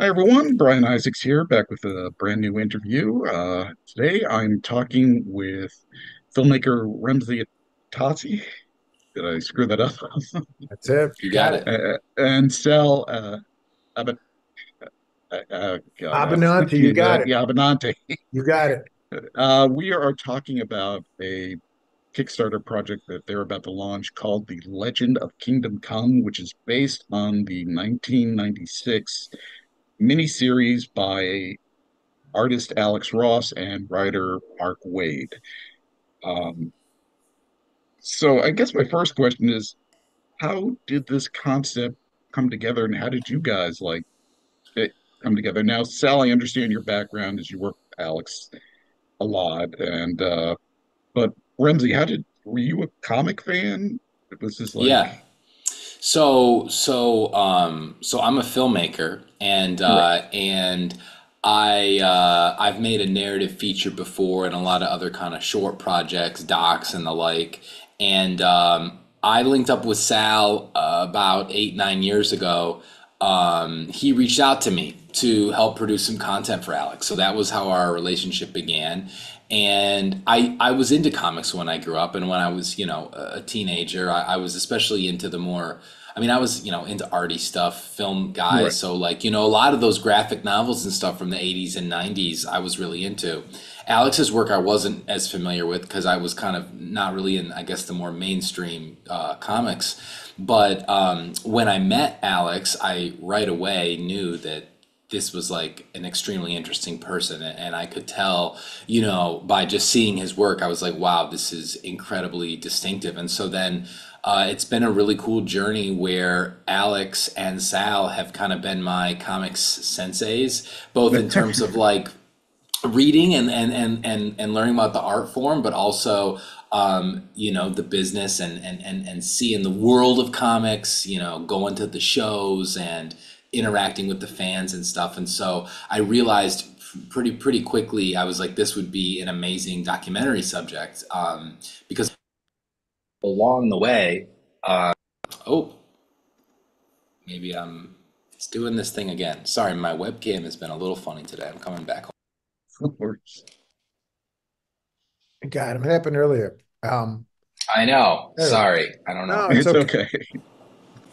Hi everyone, Brian Isaacs here, back with a brand new interview. Today I'm talking with filmmaker Remsy Atassi. Did I screw that up? That's it. You got Got it. it. And Sal Abbin, God, I was Abbinanti, you thinking got that, it. yeah, Abbinanti. You got it. We are talking about a Kickstarter project that they're about to launch called The Legend of Kingdom Come, which is based on the 1996 miniseries by artist Alex Ross and writer Mark Waid. Um, so I guess my first question is, how did this concept come together, and how did you guys like it come together? Now, Sal, I understand your background is you work with Alex a lot, and but Remsy, were you a comic fan? Was this like Yeah. So I'm a filmmaker, right? and I've made a narrative feature before and a lot of other kind of short projects, docs and the like. And I linked up with Sal about 8, 9 years ago. He reached out to me to help produce some content for Alex. So that was how our relationship began. And I was into comics when I grew up, and when I was, a teenager, I was especially into the more, I mean, I was, into arty stuff, film guy. Right. So like, a lot of those graphic novels and stuff from the 80s and 90s, I was really into. Alex's work I wasn't as familiar with because I was kind of not really in, I guess, the more mainstream comics. But when I met Alex, I right away knew that this was like an extremely interesting person, and I could tell, by just seeing his work, I was like, wow, this is incredibly distinctive. And so then it's been a really cool journey where Alex and Sal have kind of been my comics senseis, both in terms of like reading and learning about the art form, but also the business and seeing the world of comics, going to the shows and interacting with the fans and stuff. And so I realized pretty quickly, I was like, this would be an amazing documentary subject, because along the way, oh, maybe it's doing this thing again. Sorry, my webcam has been a little funny today. I'm coming back. Of course. Got it. It happened earlier. I know. There we go. Sorry. I don't know. No, it's It's okay. okay.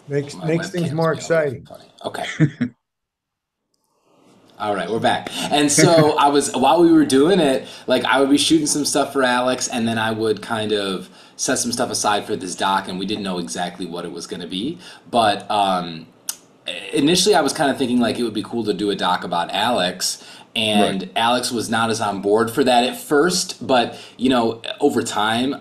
Makes My makes things webcam's more being a little exciting. funny. Okay. All right, we're back. And so I was, while we were doing it, like I would be shooting some stuff for Alex, and then I would kind of set some stuff aside for this doc, and we didn't know exactly what it was going to be. But initially I was kind of thinking like it would be cool to do a doc about Alex, Right. and Alex was not as on board for that at first, but over time,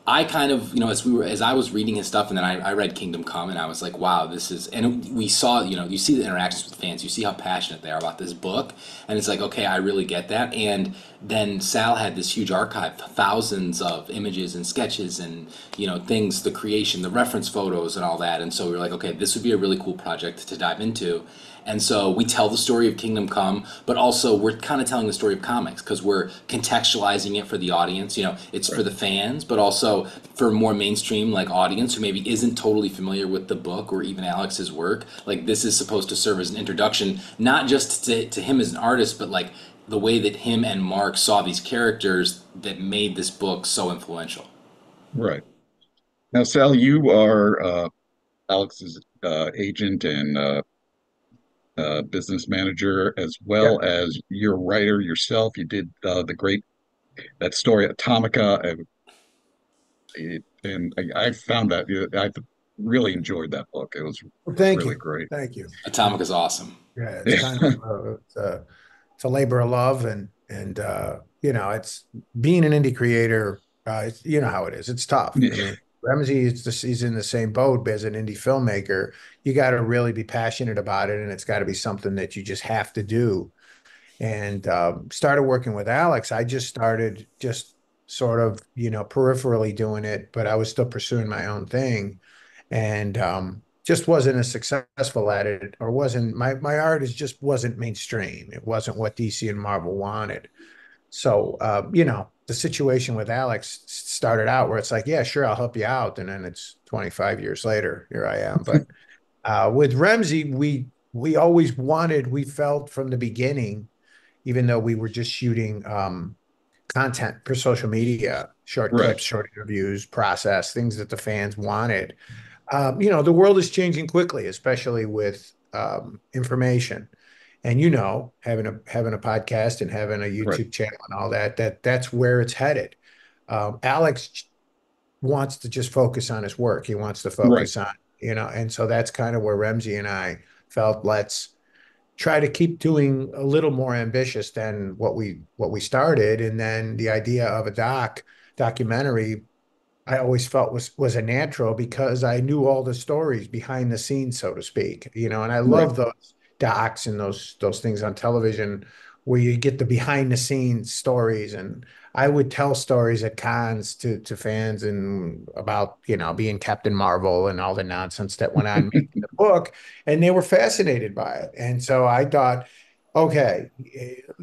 I kind of, as I was reading his stuff, and then I read Kingdom Come, and I was like, wow, this is, and we saw, you see the interactions with fans, you see how passionate they are about this book, and it's like, okay, I really get that. And then Sal had this huge archive, thousands of images and sketches and things, the creation, the reference photos and all that. And so we were like, okay, this would be a really cool project to dive into. And so we tell the story of Kingdom Come, but also we're kind of telling the story of comics because we're contextualizing it for the audience. It's for Right. the fans, but also for more mainstream like audience who maybe isn't totally familiar with the book or even Alex's work. Like this is supposed to serve as an introduction, not just to him as an artist, but like the way that him and Mark saw these characters that made this book so influential. Right. Now, Sal, you are Alex's agent and business manager, as Yeah. well as you're a writer yourself. You did the great that story Atomica, and I found that I really enjoyed that book. It was Well, thank really you. great. Thank you. Atomic is awesome. Yeah, it's Yeah, kind of it's a labor of love, and it's being an indie creator. You know how it is. It's tough. I yeah, mean, Remsey is he's in the same boat as an indie filmmaker. You got to really be passionate about it, and it's got to be something that you just have to do. And started working with Alex. I just started just sort of peripherally doing it, but I was still pursuing my own thing, and just wasn't as successful at it, or wasn't my art is just wasn't mainstream. It wasn't what DC and Marvel wanted. So the situation with Alex started out where it's like, yeah, sure, I'll help you out, and then it's 25 years later, here I am. But with Remsey, we always wanted, we felt from the beginning, even though we were just shooting content for social media, short Right, clips, short interviews, process, things that the fans wanted. The world is changing quickly, especially with information. And having a podcast and having a right, YouTube channel and all that, that's where it's headed. Alex wants to just focus on his work. He wants to right. focus on, and so that's kind of where Remsy and I felt, let's try to keep doing a little more ambitious than what we started. And then the idea of a documentary, I always felt was a natural because I knew all the stories behind the scenes, so to speak. And I Right. love those docs and those things on television where you get the behind the scenes stories. And I would tell stories at cons to fans and about, being Captain Marvel and all the nonsense that went on making the book, and they were fascinated by it. And so I thought, okay,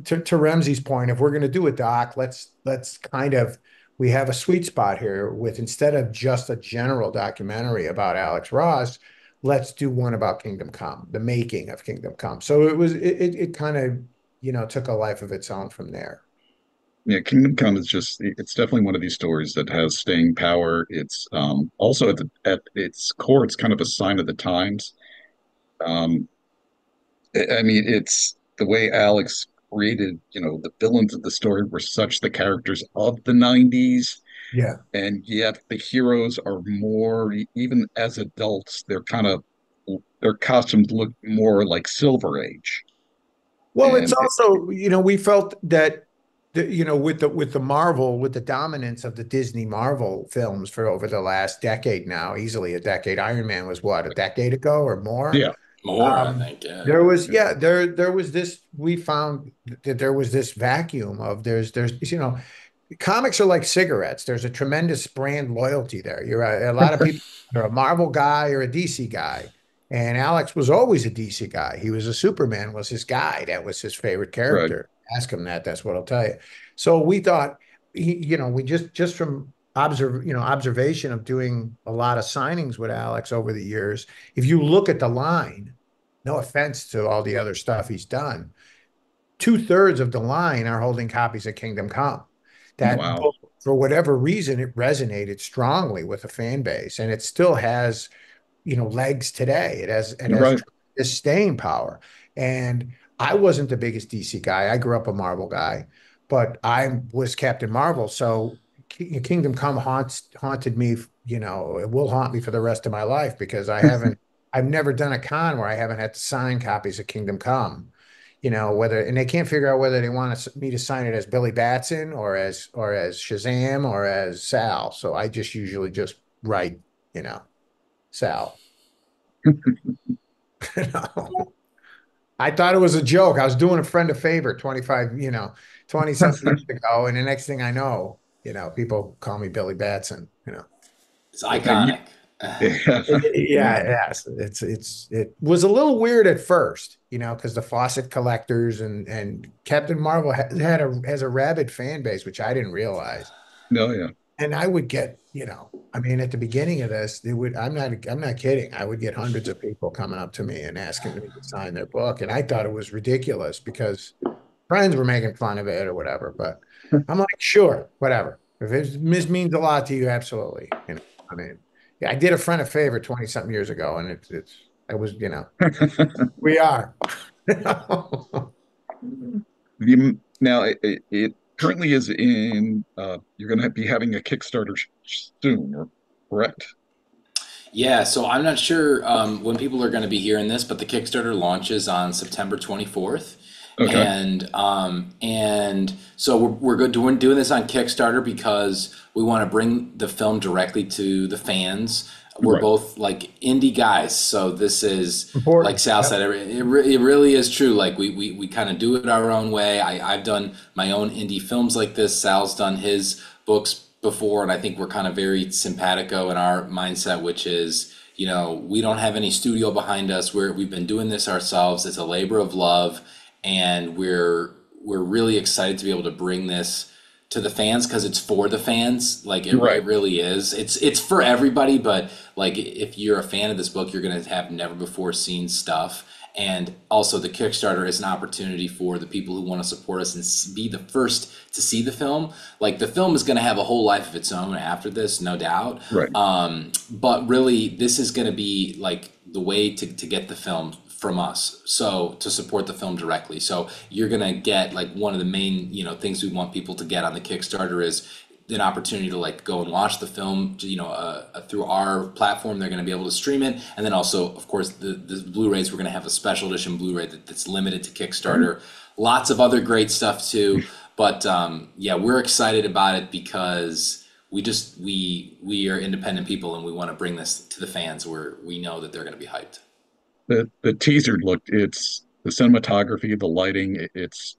to Remsy's point, if we're going to do a doc, let's kind of, we have a sweet spot here with, instead of just a general documentary about Alex Ross, let's do one about Kingdom Come, the making of Kingdom Come. So it kind of, took a life of its own from there. Yeah, Kingdom Come is it's definitely one of these stories that has staying power. It's also at its core, it's kind of a sign of the times. Um, I mean, it's the way Alex created, the villains of the story were such the characters of the 90s, Yeah. and yet the heroes are more, even as adults, their costumes look more like Silver Age. Well, it's And also, we felt that with the Marvel, with the dominance of the Disney Marvel films for over the last decade now, easily a decade. Iron Man was what, a decade ago or more? yeah, More, I think. Yeah. There was, yeah, there was this, we found that there was this vacuum of, comics are like cigarettes. There's a tremendous brand loyalty there. You're a lot of people are a Marvel guy or a DC guy. And Alex was always a DC guy. He was a Superman was his guy. That was his favorite right. character. Ask him that. That's what I'll tell you. So we thought, we just from observation of doing a lot of signings with Alex over the years, if you look at the line, no offense to all the other stuff he's done, two-thirds of the line are holding copies of Kingdom Come. That Wow. book, for whatever reason, it resonated strongly with the fan base, and it still has, legs today. It has Right. this staying power. And I wasn't the biggest DC guy. I grew up a Marvel guy, but I was Captain Marvel. So Kingdom Come haunted me. It will haunt me for the rest of my life because I've never done a con where I haven't had to sign copies of Kingdom Come. And they can't figure out whether they want me to sign it as Billy Batson or as Shazam or as Sal. So I just usually just write, Sal. I thought it was a joke. I was doing a friend a favor 20 something years ago. And the next thing I know, people call me Billy Batson. It's Now you, iconic. yeah, Yeah, yes. It was a little weird at first, because the faucet collectors and Captain Marvel has a rabid fan base, which I didn't realize. no, yeah. And I would get, I mean, at the beginning of this, I'm not kidding. I would get hundreds of people coming up to me and asking me to sign their book. And I thought it was ridiculous because friends were making fun of it or whatever. But I'm like, sure, whatever. If this means a lot to you, absolutely. I mean, yeah, I did a friend a favor 20 something years ago, and it was, we are. Now it currently is in. You're going to be having a Kickstarter soon, correct? Yeah, so I'm not sure when people are going to be hearing this, but the Kickstarter launches on September 24th. Okay. And so we're good doing this on Kickstarter because we want to bring the film directly to the fans. We're Right. both like indie guys, so this is like Important. Sal Yep. said, it really is true. Like we kind of do it our own way. I've done my own indie films like this. Sal's done his books before, and I think we're kind of very simpatico in our mindset, which is, we don't have any studio behind us. We've been doing this ourselves. It's a labor of love, and we're really excited to be able to bring this to the fans because it's for the fans. Like Right. it really is. It's for everybody, but like if you're a fan of this book, you're gonna have never before seen stuff. And also, the Kickstarter is an opportunity for the people who want to support us and be the first to see the film. Like, the film is going to have a whole life of its own after this, no doubt. Right. But really, this is going to be like the way to get the film from us, so to support the film directly. So you're gonna get, like, one of the main, things we want people to get on the Kickstarter is an opportunity to, like, go and watch the film, through our platform. They're going to be able to stream it, and then also, of course, the Blu-rays. We're going to have a special edition Blu-ray that's limited to Kickstarter. Lots of other great stuff too. But yeah, we're excited about it because we are independent people, and we want to bring this to the fans where we know that they're going to be hyped. The teaser looked, it's the cinematography, the lighting, it's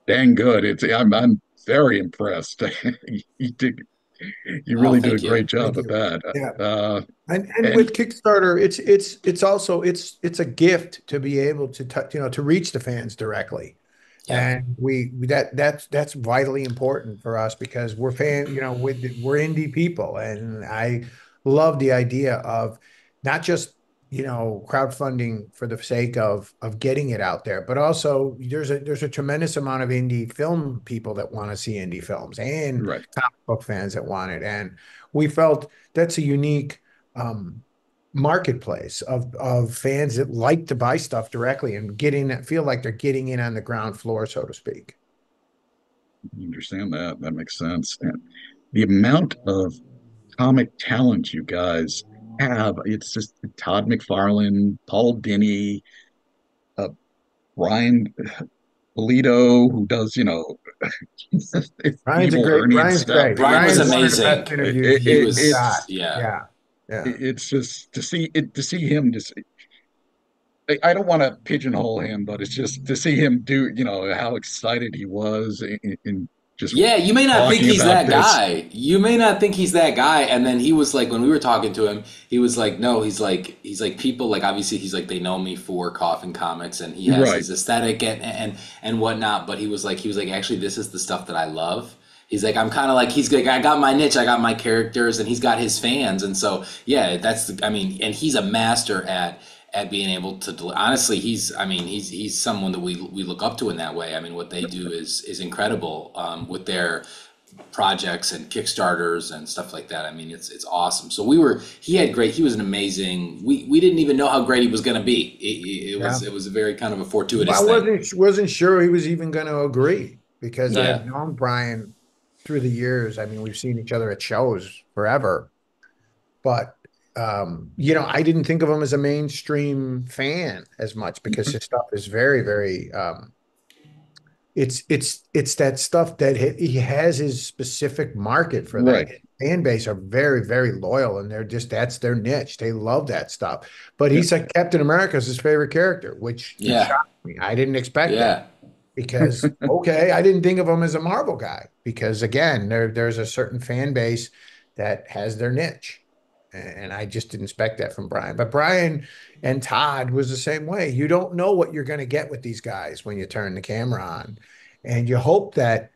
dang good. I'm very impressed. You did you Oh, really do a thank great you. Thank job of you. that. Yeah. Uh, And and with Kickstarter, it's also it's a gift to be able to to reach the fans directly. Yep. And that's vitally important for us because we're indie people, and I love the idea of not just crowdfunding for the sake of getting it out there, but also there's a tremendous amount of indie film people that want to see indie films and right. comic book fans that want it, and we felt that's a unique um, marketplace of fans that like to buy stuff directly and feel like they're getting in on the ground floor, so to speak. You understand that. That makes sense. And the amount of comic talent you guys have, it's just Todd McFarlane, Paul Dini, uh, Brian Polito, who does, evil Ernie and Ryan's stuff. great. Brian was Ryan's one of the amazing. best interviews It, He it, you've got. was, it's yeah. Yeah, yeah. it's just to see him just I don't want to pigeonhole him, but it's just to see him do, how excited he was in just Yeah, you may not think talking he's about that this. guy. You may not think he's that guy. And then he was like, when we were talking to him, he was like, no, he's like people, like, obviously he's like, they know me for Coffin Comics, and he has Right. his aesthetic and whatnot. But he was like, actually, this is the stuff that I love. He's like, I'm kind of like, he's like, I got my niche, I got my characters, and he's got his fans. And so, yeah, I mean, and he's a master at being able to honestly, he's someone that we look up to in that way. I mean, what they do is incredible, with their projects and Kickstarters and stuff like that. I mean, it's awesome. So he was an amazing, we didn't even know how great he was going to be. Yeah. It was a very kind of a I fortuitous thing. wasn't sure he was even going to agree because I've Yeah. known Brian through the years. I mean, we've seen each other at shows forever, but I didn't think of him as a mainstream fan as much because his stuff is very, very it's that stuff that he has his specific market for that. Right. His fan base are very, very loyal, and that's their niche. They love that stuff. But Yeah. he's like Captain America's his favorite character, which Yeah. shocked me. I didn't expect that Yeah. because okay, I didn't think of him as a Marvel guy because again, there's a certain fan base that has their niche. And I just didn't expect that from Brian. But Brian and Todd was the same way. You don't know what you're going to get with these guys when you turn the camera on. And you hope that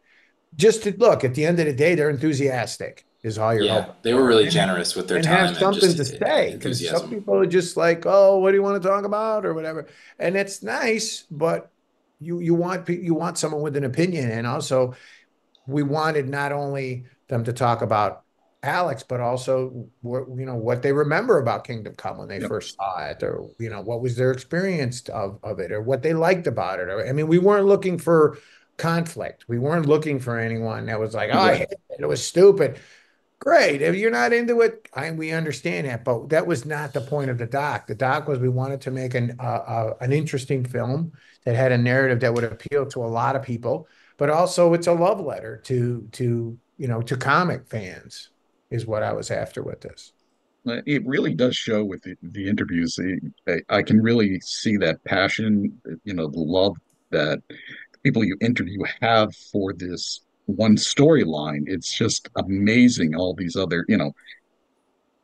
just to look at the end of the day, they're enthusiastic is all you're Yeah. hoping They were for. really generous with their And have time and something just to say because some enthusiasm. people are just like, oh, what do you want to talk about or whatever. And it's nice, but you want someone with an opinion. And also we wanted not only them to talk about Alex, but also what they remember about Kingdom Come when they Yep. first saw it, or what was their experience of it, or what they liked about it. Or I mean, we weren't looking for conflict. We weren't looking for anyone that was like, "Oh, I Right. hate it. It was stupid." Great. If you're not into it, we understand that, but that was not the point of the doc. The doc was we wanted to make an interesting film that had a narrative that would appeal to a lot of people, but also it's a love letter to comic fans is what I was after with this. It really does show with the interviews. I can really see that passion, the love that people you interview have for this one storyline. It's just amazing. All these other,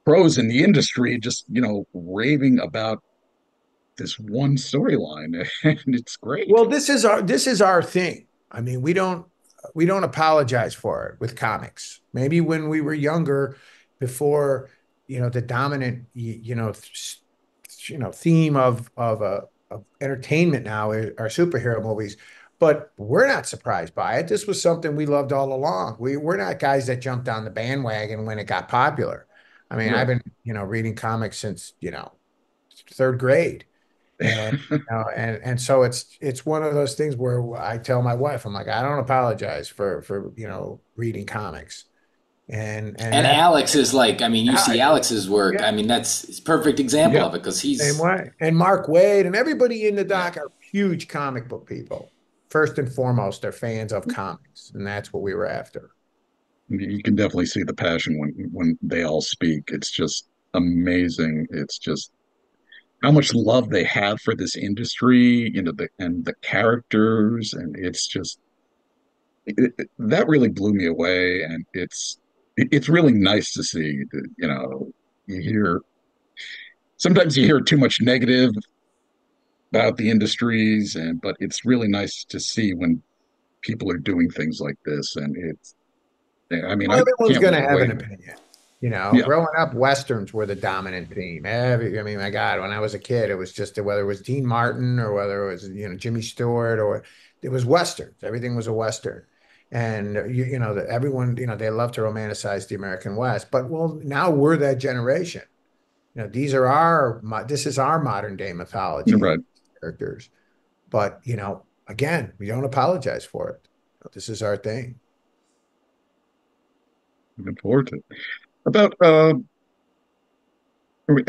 pros in the industry just, raving about this one storyline, and it's great. Well, this is our thing. I mean, we don't apologize for it with comics. Maybe when we were younger, before the dominant theme of entertainment now are superhero movies. But we're not surprised by it. This was something we loved all along. We're not guys that jumped on the bandwagon when it got popular. I mean, I've Right. been, reading comics since, third grade. And and so it's one of those things where I tell my wife, I'm like, I don't apologize for reading comics. And And that Alex is like, I mean, you see yeah, Alex's work. I mean, that's a perfect example Yeah. of it because same he's, way. And Mark Waid and everybody in the yeah. doc are huge comic book people. First and foremost, they're fans of comics, and that's what we were after. You can definitely see the passion when they all speak. It's just amazing. It's just how much love they have for this industry, and the characters, and it's just that really blew me away. And it's really nice to see. You hear sometimes you hear too much negative about the industries, but it's really nice to see when people are doing things like this, and I mean, Well, I everyone's can't going to have wait. an opinion. Yeah, Growing up, Westerns were the dominant theme. I mean, my God, when I was a kid, it was just whether it was Dean Martin or whether it was, Jimmy Stewart, or it was Westerns. Everything was a Western. And everyone, they love to romanticize the American West. But well, now we're that generation. This is our modern day you're mythology right. characters. But, again, we don't apologize for it. This is our thing. Looking forward to it. About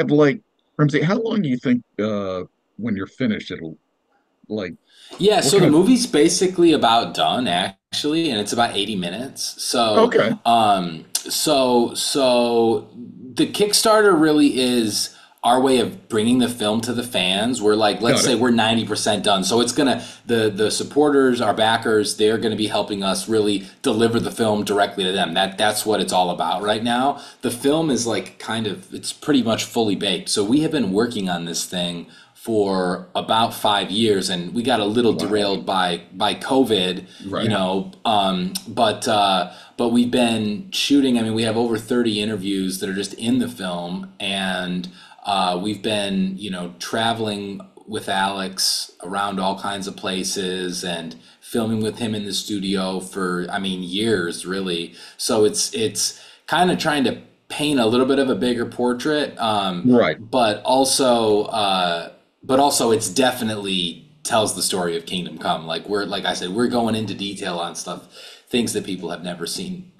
like Remsy, how long do you think when you're finished it'll like Yeah, what so the kind of movie's basically about done actually, and it's about 80 minutes. okay, So the Kickstarter really is our way of bringing the film to the fans. We're like, let's got say it. we're 90% done. So it's gonna the supporters, our backers, they're gonna be helping us really deliver the film directly to them. That's what it's all about right now. The film is like it's pretty much fully baked. So we have been working on this thing for about 5 years, and we got a little Wow. derailed by COVID, Right. but we've been shooting. I mean, we have over 30 interviews that are just in the film, and we've been traveling with Alex around all kinds of places and filming with him in the studio for, I mean, years really. So it's kind of trying to paint a little bit of a bigger portrait, Right. but also it's definitely tells the story of Kingdom Come. Like I said, we're going into detail on stuff, things that people have never seen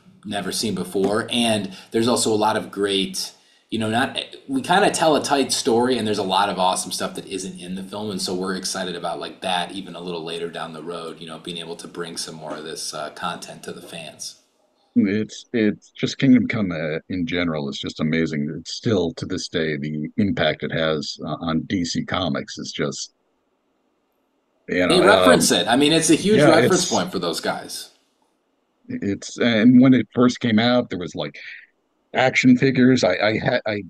before. And there's also a lot of great, not we kind of tell a tight story, and there's a lot of awesome stuff that isn't in the film. And so we're excited about like that even a little later down the road, being able to bring some more of this content to the fans. It's just Kingdom Come in general is just amazing. It's still to this day the impact it has on DC Comics is just you They know reference it. I mean, it's a huge yeah reference point for those guys. it's and when it first came out there was like action figures. I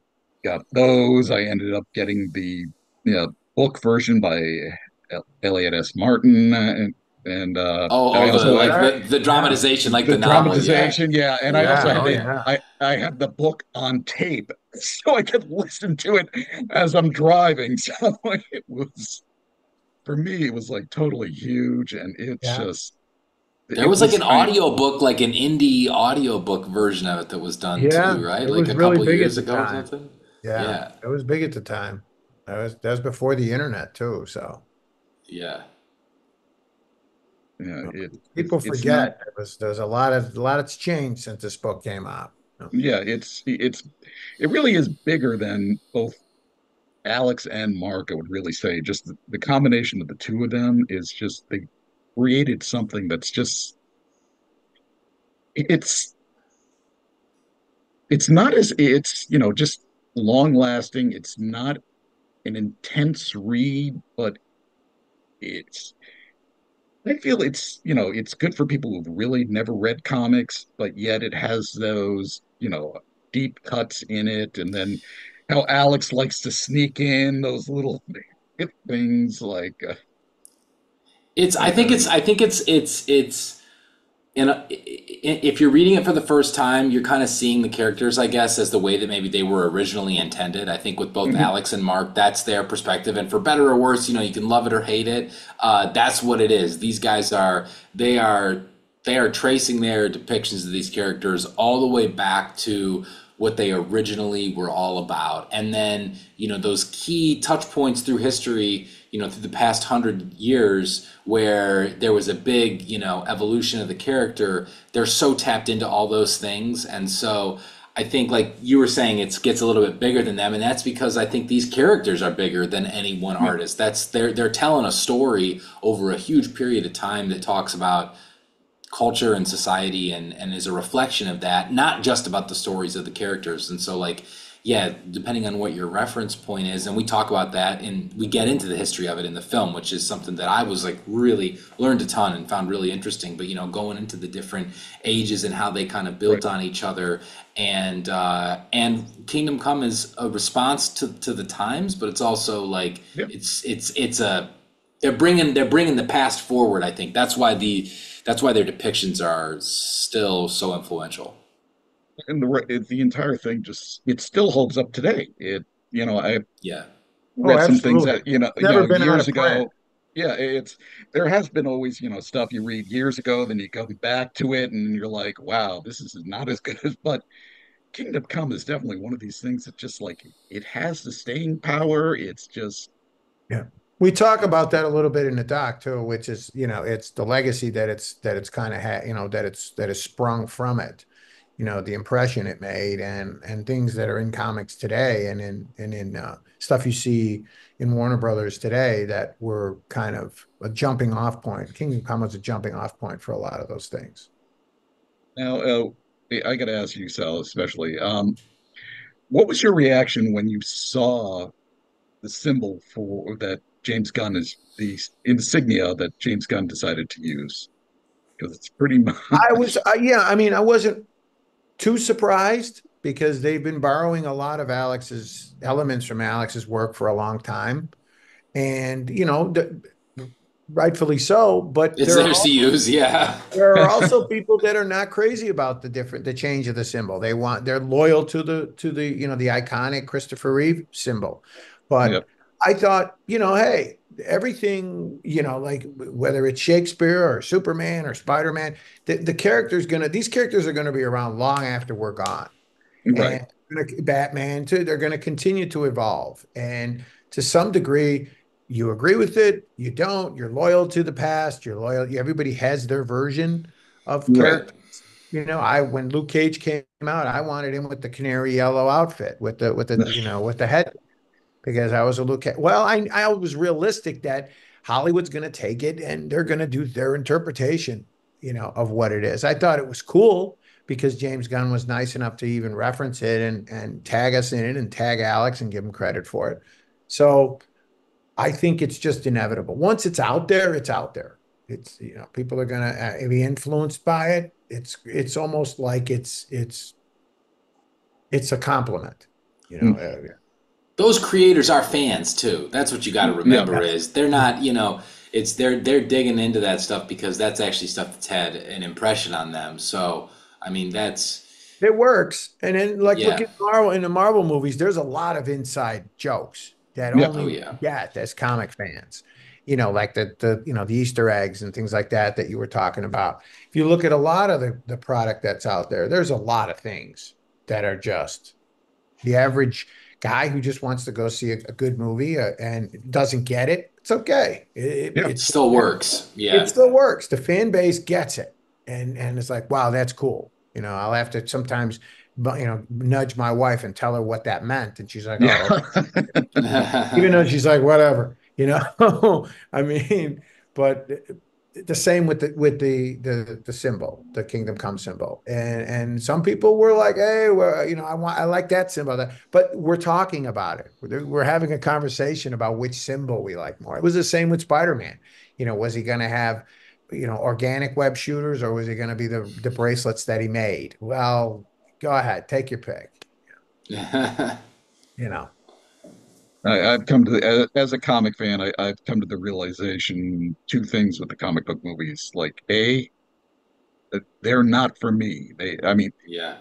got those. I ended up getting the book version by Elliot S. Martin, Oh, I oh, the also like had Right. the Yeah. dramatization, like the the novel. Yeah, dramatization, yeah, and I also yeah, Yeah. had Oh, the yeah. I had the book on tape, so I could listen to it as I'm driving. So like, it was for me, it was like totally huge, and Yeah. there it was like an was I audio book, like an indie audio book version of it that was done Yeah. too, right? It Like was a really couple big at years the ago or time. something. Yeah. Yeah, It was big at the time. That was before the internet too. So yeah. yeah people it's not forget there's a lot that's changed since this book came out. yeah it really is bigger than both Alex and Mark, I would really say. Just the combination of the two of them is just they created something that's just it's it's not as it's just long lasting. It's not an intense read, but it's I feel it's good for people who've really never read comics, but yet it has those deep cuts in it, and then how Alex likes to sneak in those little things like It's. I think uh, it's. I think it's. It's. And if you're reading it for the first time, you're kind of seeing the characters, I guess, as the way that maybe they were originally intended. I think with both Hmm. Alex and Mark, that's their perspective. And for better or worse, you can love it or hate it. That's what it is. These guys they are, they are tracing their depictions of these characters all the way back to what they originally were all about. And then, those key touch points through history, through the past 100 years where there was a big, evolution of the character, they're so tapped into all those things. And so I think, like you were saying, it gets a little bit bigger than them, and that's because I think these characters are bigger than any one Yeah. artist. They're telling a story over a huge period of time that talks about culture and society, and is a reflection of that, not just about the stories of the characters. And so, like, yeah, depending on what your reference point is, and we talk about that and we get into the history of it in the film, which is something that I was like really learned a ton and found really interesting. But going into the different ages and how they kind of Right. built on each other, and Kingdom Come is a response to the times, but it's also like Yeah. it's a they're bringing the past forward. I think that's why their depictions are still so influential. And the entire thing just it still holds up today. I Yeah. Oh, read some things absolutely. that It's never been out years of print. ago. Yeah, there has been always stuff you read years ago, then you go back to it, and you're like, wow, this is not as good as. But Kingdom Come is definitely one of these things that just like it has the staying power. It's just Yeah. We talk it's about that a little bit in the doc too, which is, it's the legacy that it's kind of had, that is sprung from it. The impression it made and things that are in comics today and in stuff you see in Warner Brothers today that were kind of a jumping off point. Kingdom Come was a jumping off point for a lot of those things. now. I got to ask you, Sal, especially. What was your reaction when you saw the symbol for that James Gunn is the insignia that James Gunn decided to use? Because it's pretty much Yeah, I mean, I wasn't too surprised because they've been borrowing a lot of Alex's elements from Alex's work for a long time. And, rightfully so, but It's theirs to use. Yeah. there are also people that are not crazy about the change of the symbol. They're loyal to the iconic Christopher Reeve symbol. yep, But I thought, hey, everything, like whether it's Shakespeare or Superman or Spider-Man, these characters are gonna be around long after we're gone. right, And Batman too, they're going to continue to evolve. And to some degree, you agree with it, you don't, you're loyal to the past, you're loyal, everybody has their version of right, character. When Luke Cage came out, I wanted him with the canary yellow outfit, with the head, because I was a Luke. Well, I was realistic that Hollywood's going to take it and they're going to do their interpretation, of what it is. I thought it was cool because James Gunn was nice enough to even reference it and tag us in it and tag Alex and give him credit for it. So I think it's just inevitable. Once it's out there, it's out there. It's people are going to be influenced by it. It's almost like it's a compliment. You know, mm, uh, Those creators are fans too. That's what you got to yeah, remember is they're not, it's they're digging into that stuff because that's actually stuff that's had an impression on them. So, I mean, that's It works. And then like look yeah. at Marvel in the Marvel movies, there's a lot of inside jokes that yeah, only Oh we yeah. get as comic fans. Like the Easter eggs and things like that you were talking about. If you look at a lot of the product that's out there, there's a lot of things that are just the average guy who just wants to go see a good movie and doesn't get it. It's okay. yeah. Still works. It Yeah. still works. The fan base gets it, and it's like, wow, that's cool. I'll have to sometimes, nudge my wife and tell her what that meant, and she's like, oh, okay. Even though she's like, whatever. I mean, but the same with the symbol, the Kingdom Come symbol, and some people were like, hey, well, I like that symbol, but we're talking about it. We're having a conversation about which symbol we like more. It was the same with Spider-Man. Was he going to have, organic web shooters, or was he going to be the bracelets that he made? Well, go ahead, take your pick. You know. I've come to as a comic fan, I've come to the realization two things with the comic book movies. Like A, they're not for me. I mean, Yeah.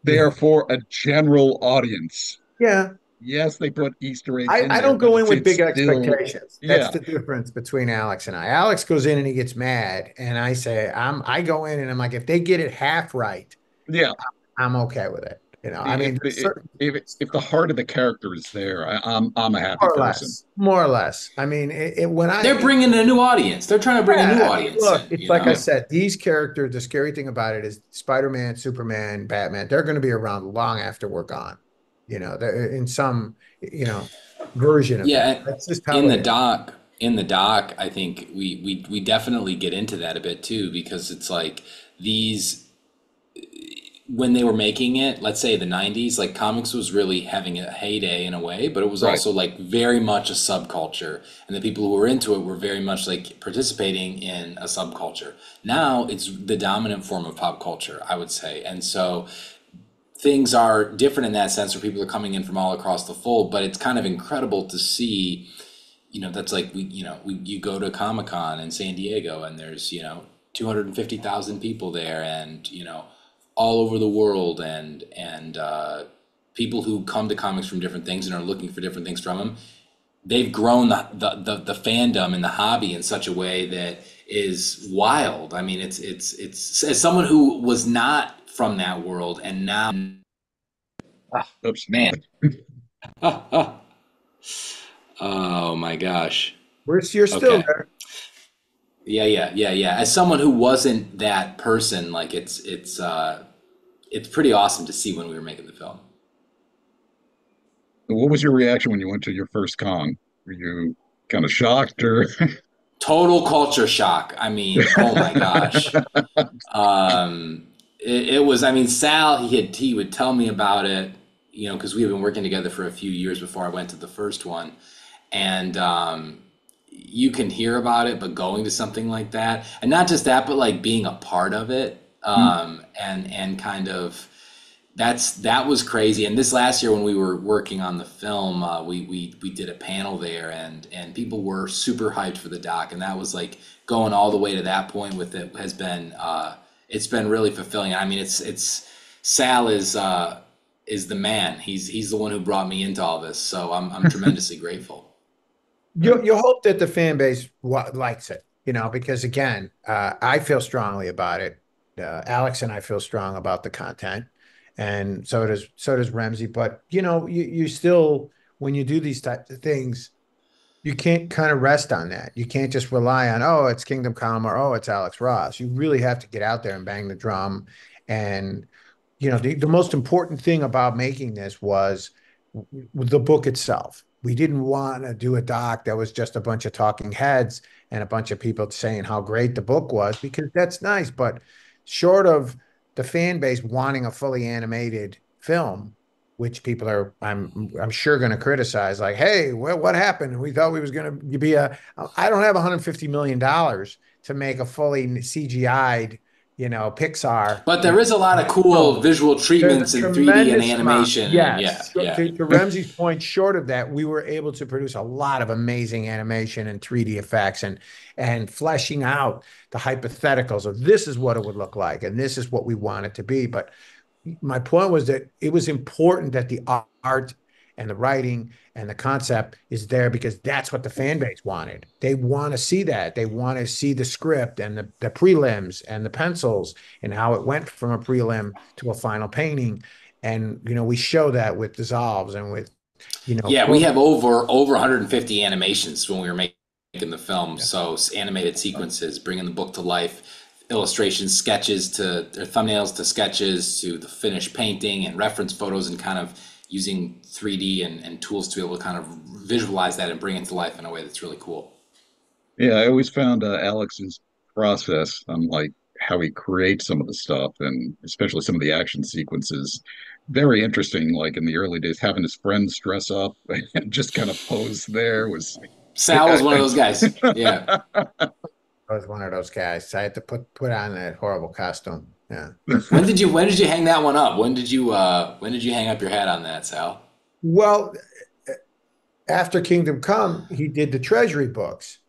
they are for a general audience. Yeah. Yes, they put Easter eggs in I there, don't but go in with it's big still, expectations. That's yeah, the difference between Alex and I. Alex goes in and he gets mad, and I say, I go in and I'm like, if they get it half right, yeah. I'm okay with it. I If mean, there's the certain, if the heart of the character is there, I'm a happy more or person. less, more or less. I mean, when They're bringing a new audience. They're trying to bring a new yeah, I mean, audience look, in, it's you like I know? Yeah, said, these characters, the scary thing about it is Spider-Man, Superman, Batman, they're going to be around long after we're gone. They're in some, you know, version of Yeah, that. and That's just how it is. in the doc, I think we definitely get into that a bit too, because it's like these when they were making it, let's say the 90s, like comics was really having a heyday in a way, but it was right. also like very much a subculture. And the people who were into it were very much like participating in a subculture. Now it's the dominant form of pop culture, I would say. And so things are different in that sense where people are coming in from all across the fold, but it's kind of incredible to see, that's like you go to Comic-Con in San Diego and there's, 250,000 people there and, all over the world and people who come to comics from different things and are looking for different things from them. They've grown the fandom and the hobby in such a way that is wild. I mean, it's as someone who was not from that world and now, Oops. man, oh my gosh. You're still Okay. there. Yeah. As someone who wasn't that person, like it's pretty awesome to see when we were making the film. What was your reaction when you went to your first con? Were you kind of shocked or? Total culture shock. I mean, oh my gosh. It was, I mean, Sal, he would tell me about it, because we had been working together for a few years before I went to the first one. And you can hear about it, but going to something like that, and not just that, but like being a part of it, and kind of that was crazy. And this last year when we were working on the film, we did a panel there, and people were super hyped for the doc, and that was like going all the way to that point with it has been it's been really fulfilling. I mean, it's Sal is the man. He's the one who brought me into all this, so I'm tremendously grateful. You hope that the fan base likes it, because again, I feel strongly about it. Alex and I feel strong about the content, and so does Remsy. But you still, when you do these types of things, you can't kind of rest on that. You can't just rely on, oh, it's Kingdom Come or oh, it's Alex Ross. You really have to get out there and bang the drum. And the most important thing about making this was the book itself. We didn't want to do a doc that was just a bunch of talking heads and a bunch of people saying how great the book was, because that's nice, but short of the fan base wanting a fully animated film, which people are, I'm sure, going to criticize, like, hey, what happened? We thought we was going to be I don't have $150 million to make a fully CGI'd, Pixar. But there is a lot of cool No, visual there's a treatments in 3D and tremendous amount. animation, and yeah, Yes. yeah. To Ramsey's point, short of that, we were able to produce a lot of amazing animation and 3D effects and fleshing out the hypotheticals of this is what it would look like and this is what we want it to be. But my point was that it was important that the art and the writing and the concept is there because that's what the fan base wanted. They want to see that. They want to see the script and the prelims and the pencils and how it went from a prelim to a final painting. And, we show that with dissolves and with, Yeah, we have over 150 animations when we were making the film. So animated sequences, bringing the book to life, illustrations, sketches to or thumbnails to sketches to the finished painting and reference photos and kind of using 3D and tools to be able to kind of visualize that and bring it to life in a way that's really cool. Yeah, I always found Alex's process on like how he creates some of the stuff and especially some of the action sequences very interesting. Like in the early days, having his friends dress up and just kind of pose there was. Sal was one of those guys. Yeah. I was one of those guys. I had to put on that horrible costume. Yeah. When did you hang that one up? When did you hang up your hat on that, Sal? Well, after Kingdom Come, he did the Treasury books.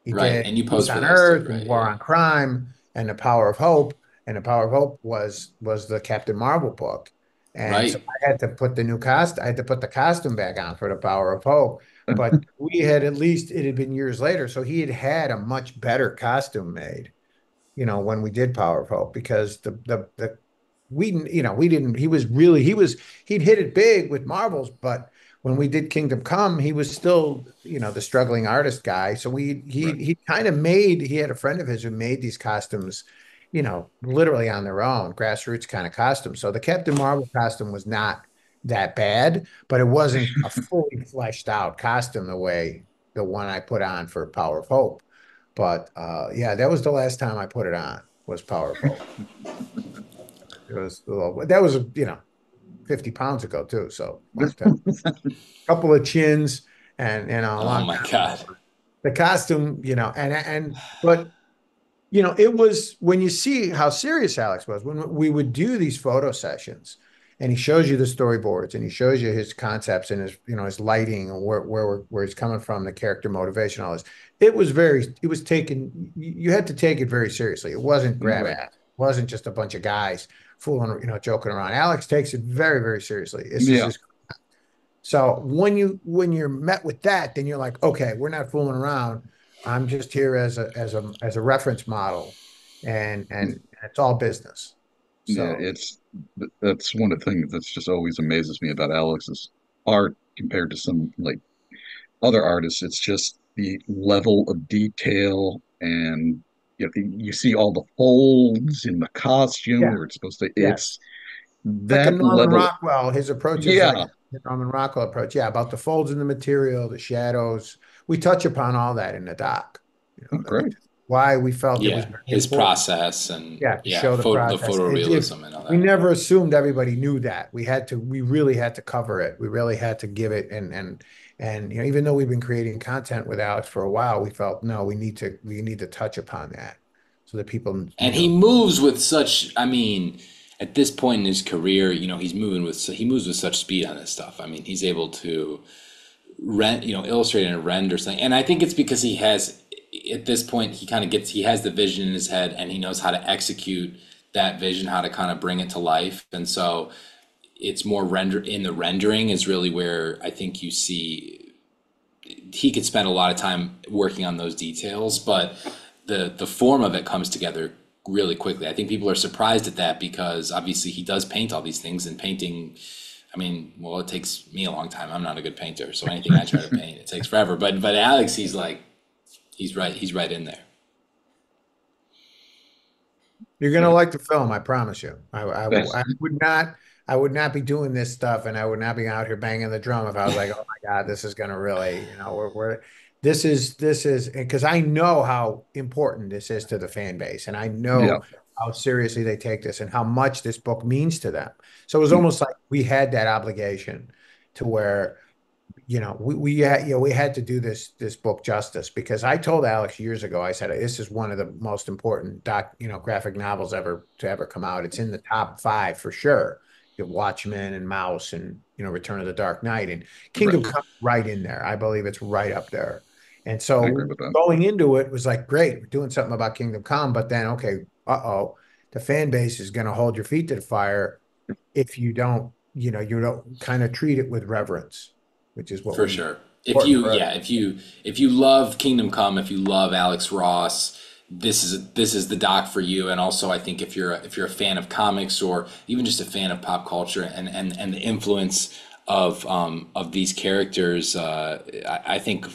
He Right, did and you Peace posed for on those too, Earth and right? War Yeah. on Crime and The Power of Hope. and the Power of Hope was the Captain Marvel book. And so Right. I had to put I had to put the costume back on for the Power of Hope. But we had at least, it had been years later, so he had had a much better costume made, when we did Power of Hope, because we didn't, he'd hit it big with Marvels, but when we did Kingdom Come, he was still, the struggling artist guy. So Right. he kind of he had a friend of his who made these costumes, literally on their own, grassroots kind of costumes. So the Captain Marvel costume was not that bad, but it wasn't a fully fleshed out costume the way the one I put on for Power of Hope. But yeah, that was the last time I put it on, was Power of Hope. It was that was 50 pounds ago too, so long time. Couple of chins and a Oh long my time ago. God. The costume, but it was, when you see how serious Alex was, when we would do these photo sessions, and he shows you the storyboards and he shows you his concepts and his lighting and where he's coming from, the character motivation, all this. It was taken, you had to take it very seriously. It wasn't grab Right. ass. It wasn't just a bunch of guys fooling, joking around. Alex takes it very, very seriously. This is Yeah. his. So when you're met with that, then you're like, okay, we're not fooling around. I'm just here as a reference model, and it's all business. Yeah. So That's one of the things that's just always amazes me about Alex's art compared to some like other artists. It's just the level of detail, and you see all the folds in the costume yeah, where it's supposed to, yes, it's like a that Norman level. Rockwell. His approach is like Yeah. a Norman Rockwell approach. Yeah, about the folds in the material, the shadows. We touch upon all that in the doc. Great. Which is why we felt it was Yeah. very His important. process and Yeah, to yeah, show the the process. photorealism and all We that. never assumed everybody knew that. We really had to cover it. We really had to give it, and even though we've been creating content with Alex for a while, we felt no, we need to touch upon that so that people, And he moves with such, I mean, at this point in his career, he moves with such speed on this stuff. I mean, he's able to illustrate and render something. And I think it's because he has, at this point, he has the vision in his head and he knows how to execute that vision, how to kind of bring it to life. And so it's more in the rendering is really where I think you see he could spend a lot of time working on those details, but the form of it comes together really quickly. I think people are surprised at that because obviously he does paint all these things, and painting, I mean, well, it takes me a long time. I'm not a good painter, so anything I try to paint, it takes forever. But Alex, he's right in there. you're gonna like the film, I promise you. I would not be doing this stuff, and I would not be out here banging the drum if I was like, oh my God, this is gonna really, this is because I know how important this is to the fan base, and I Yeah. know how seriously they take this and how much this book means to them. So it was almost like we had that obligation to where we had to do this book justice, because I told Alex years ago, I said, this is one of the most important graphic novels to ever come out. It's in the top five for sure. You have Watchmen and Mouse and Return of the Dark Knight, and Kingdom Right. Come right in there. I believe it's right up there. And I agree so with that. going into it was like, great, we're doing something about Kingdom Come, but then okay, the fan base is going to hold your feet to the fire if you don't kind of treat it with reverence, which is what For we sure. important for us. If you love Kingdom Come, if you love Alex Ross, this is the doc for you. And also, I think if you're a fan of comics or even just a fan of pop culture and the influence of these characters, I think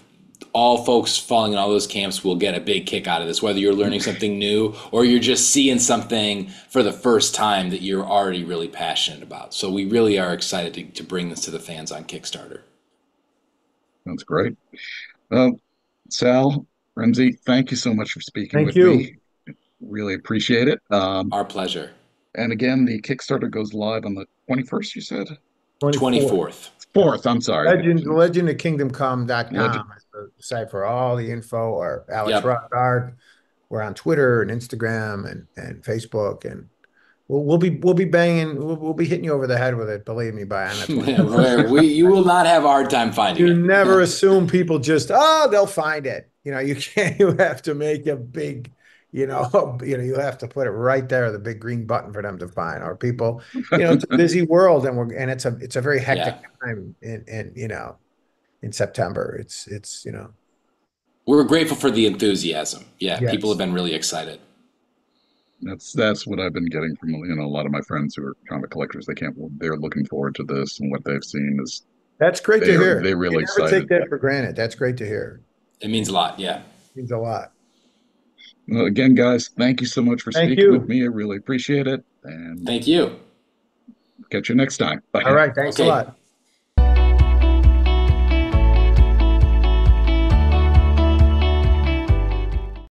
all folks falling in all those camps will get a big kick out of this, whether you're learning something new or you're just seeing something for the first time that you're already really passionate about. So we really are excited to bring this to the fans on Kickstarter. That's great. Well, Sal, Remsy, thank you so much for speaking Thank with me. you. Really appreciate it. Our pleasure. And again, the Kickstarter goes live on the 21st, you said? 24th. 24th. 4th, I'm sorry. Legend of kingdomcome.com Legend. is the site for all the info, or Alex Yep. Rockard. We're on Twitter and Instagram and Facebook, and we'll be banging, we'll be hitting you over the head with it, believe me, by on the 24th. You will not have a hard time finding You it. never assume people just, they'll find it. You can't, you have to make a big, you have to put it right there, the big green button for them to find. Or people, it's a busy world, and it's a very hectic Yeah. time in September. We're grateful for the enthusiasm. Yeah, people have Yes. been really excited. That's what I've been getting from a lot of my friends who are comic collectors. They're looking forward to this, and what they've seen is That's great to hear. they're You really never take excited. that for granted. That's great to hear. It means a lot. Yeah. Means a lot. Well, again, guys, thank you so much for Thank speaking with you. me. I really appreciate it, and Thank you. catch you next time. Bye All now. right. Thanks a Okay. lot.